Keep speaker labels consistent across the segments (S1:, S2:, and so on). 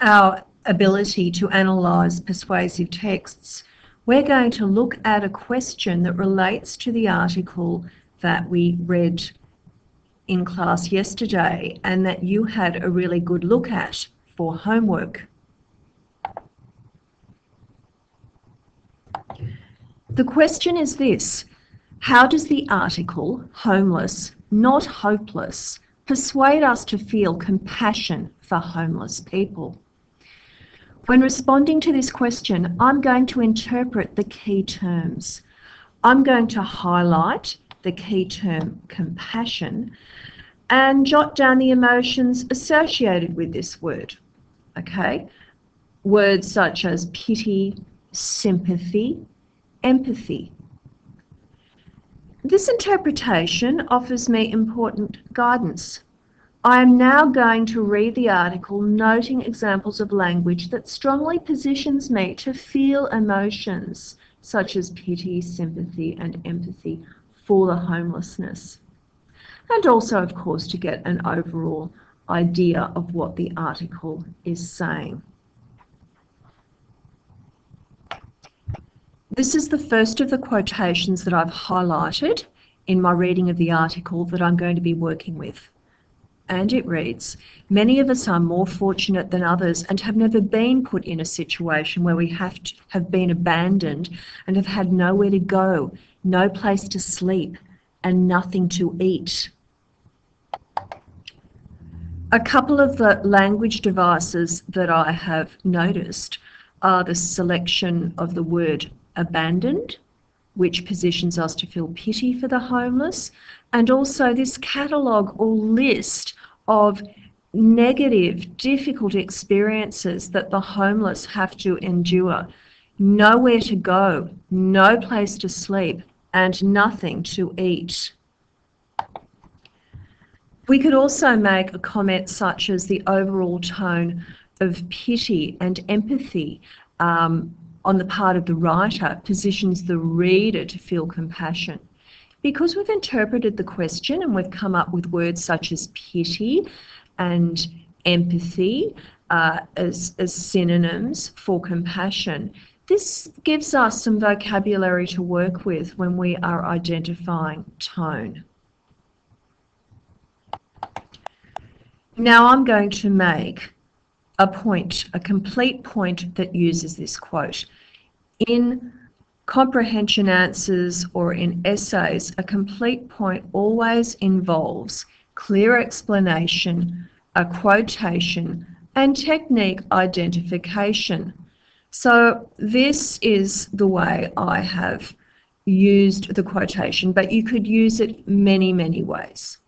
S1: our ability to analyse persuasive texts, we're going to look at a question that relates to the article that we read in class yesterday and that you had a really good look at for homework. The question is this: how does the article homeless, not hopeless, persuade us to feel compassion for homeless people? When responding to this question, I'm going to interpret the key terms. I'm going to highlight the key term compassion and jot down the emotions associated with this word. Okay? Words such as pity, sympathy, empathy. This interpretation offers me important guidance. I am now going to read the article, noting examples of language that strongly positions me to feel emotions such as pity, sympathy, and empathy for the homelessness. And also, of course, to get an overall idea of what the article is saying. This is the first of the quotations that I've highlighted in my reading of the article that I'm going to be working with. And it reads, "Many of us are more fortunate than others and have never been put in a situation where we have been abandoned and have had nowhere to go, no place to sleep, and nothing to eat." A couple of the language devices that I have noticed are the selection of the word abandoned, which positions us to feel pity for the homeless, and also this catalogue or list of negative, difficult experiences that the homeless have to endure. Nowhere to go, no place to sleep, and nothing to eat. We could also make a comment such as the overall tone of pity and empathy on the part of the writer positions the reader to feel compassion. Because we've interpreted the question and we've come up with words such as pity and empathy as synonyms for compassion, this gives us some vocabulary to work with when we are identifying tone. Now I'm going to make a point, a complete point that uses this quote. In comprehension answers or in essays, a complete point always involves clear explanation, a quotation, and technique identification. So this is the way I have used the quotation, but you could use it many, many ways.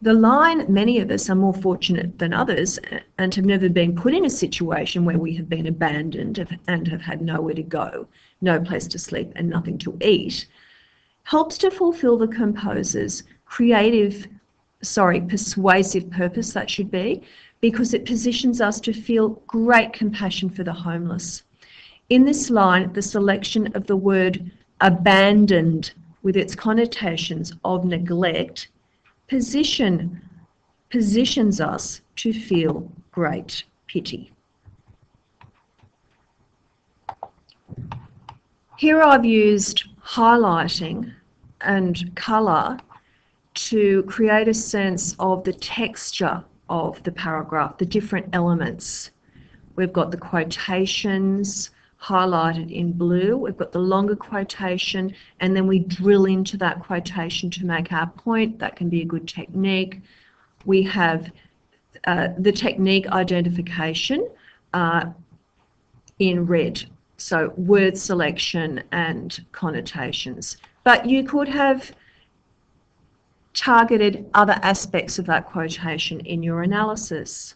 S1: The line, "Many of us are more fortunate than others and have never been put in a situation where we have been abandoned and have had nowhere to go, no place to sleep and nothing to eat," helps to fulfill the composer's persuasive purpose, that should be, because it positions us to feel great compassion for the homeless. In this line, the selection of the word abandoned with its connotations of neglect positions us to feel great pity. Here I've used highlighting and colour to create a sense of the texture of the paragraph, the different elements. We've got the quotations highlighted in blue, we've got the longer quotation, and then we drill into that quotation to make our point. That can be a good technique. We have the technique identification in red, so word selection and connotations. But you could have targeted other aspects of that quotation in your analysis.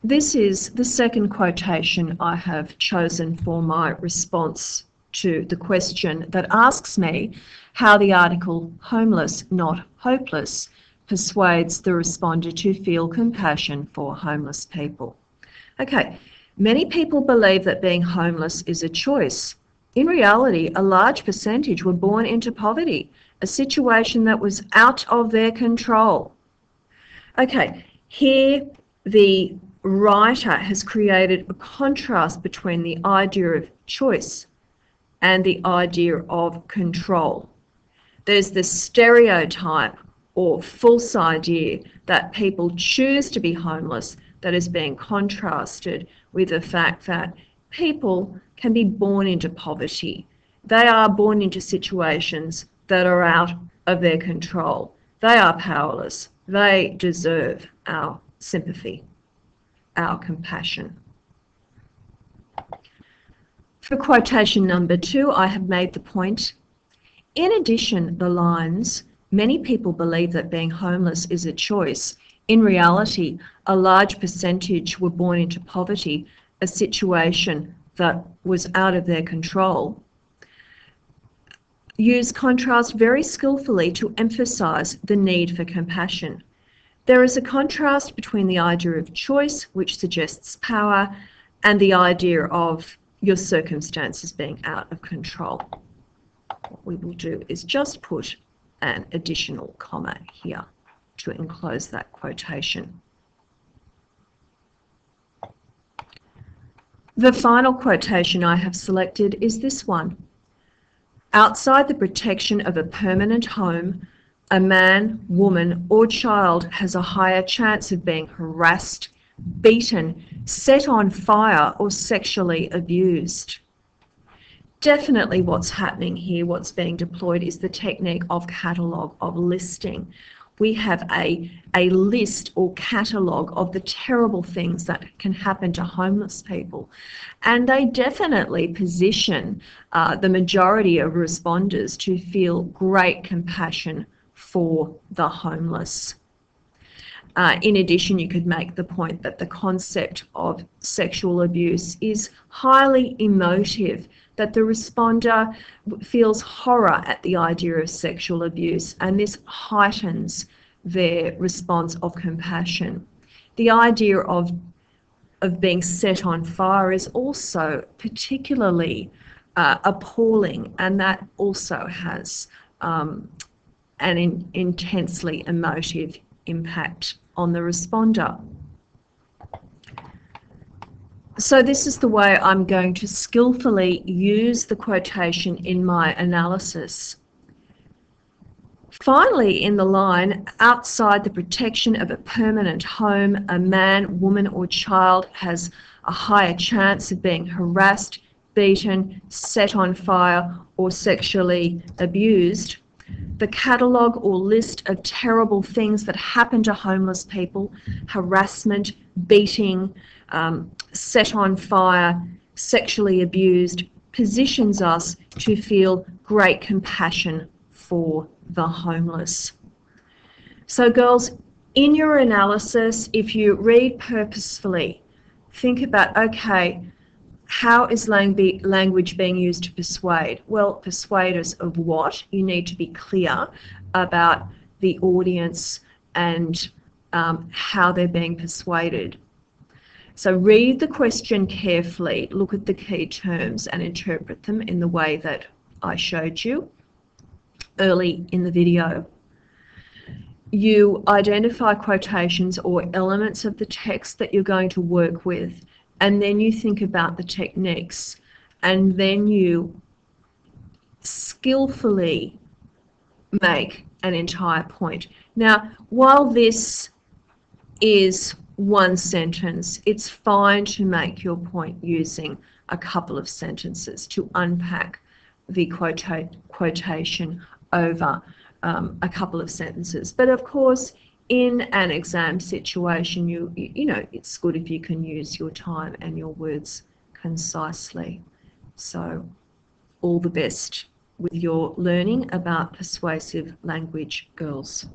S1: This is the second quotation I have chosen for my response to the question that asks me how the article "homeless, not hopeless" persuades the responder to feel compassion for homeless people. Okay, many people believe that being homeless is a choice. In reality, a large percentage were born into poverty, a situation that was out of their control. Okay, here the writer has created a contrast between the idea of choice and the idea of control. There's the stereotype or false idea that people choose to be homeless that is being contrasted with the fact that people can be born into poverty. They are born into situations that are out of their control. They are powerless. They deserve our sympathy, our compassion. For quotation number 2, I have made the point. In addition, the lines, many people believe that being homeless is a choice. In reality, a large percentage were born into poverty, a situation that was out of their control. Use contrast very skillfully to emphasize the need for compassion. There is a contrast between the idea of choice, which suggests power, and the idea of your circumstances being out of control. What we will do is just put an additional comma here to enclose that quotation. The final quotation I have selected is this one. Outside the protection of a permanent home, a man, woman, or child has a higher chance of being harassed, beaten, set on fire, or sexually abused. Definitely what's happening here, what's being deployed, is the technique of catalogue, of listing. We have a list or catalogue of the terrible things that can happen to homeless people. And they definitely position the majority of responders to feel great compassion for the homeless. In addition, you could make the point that the concept of sexual abuse is highly emotive, that the responder feels horror at the idea of sexual abuse, and this heightens their response of compassion. The idea of being set on fire is also particularly appalling, and that also has an intensely emotive impact on the responder. So this is the way I'm going to skillfully use the quotation in my analysis. Finally, in the line, outside the protection of a permanent home, a man, woman, or child has a higher chance of being harassed, beaten, set on fire, or sexually abused. The catalogue or list of terrible things that happen to homeless people, harassment, beating, set on fire, sexually abused, positions us to feel great compassion for the homeless. So girls, in your analysis, if you read purposefully, think about, okay, how is language being used to persuade? Well, persuade us of what? You need to be clear about the audience and how they're being persuaded. So read the question carefully, look at the key terms and interpret them in the way that I showed you early in the video. You identify quotations or elements of the text that you're going to work with, and then you think about the techniques, and then you skillfully make an entire point. Now, while this is one sentence, it's fine to make your point using a couple of sentences to unpack the quotation over a couple of sentences. But of course, in an exam situation, you know, it's good if you can use your time and your words concisely. So all the best with your learning about persuasive language, girls.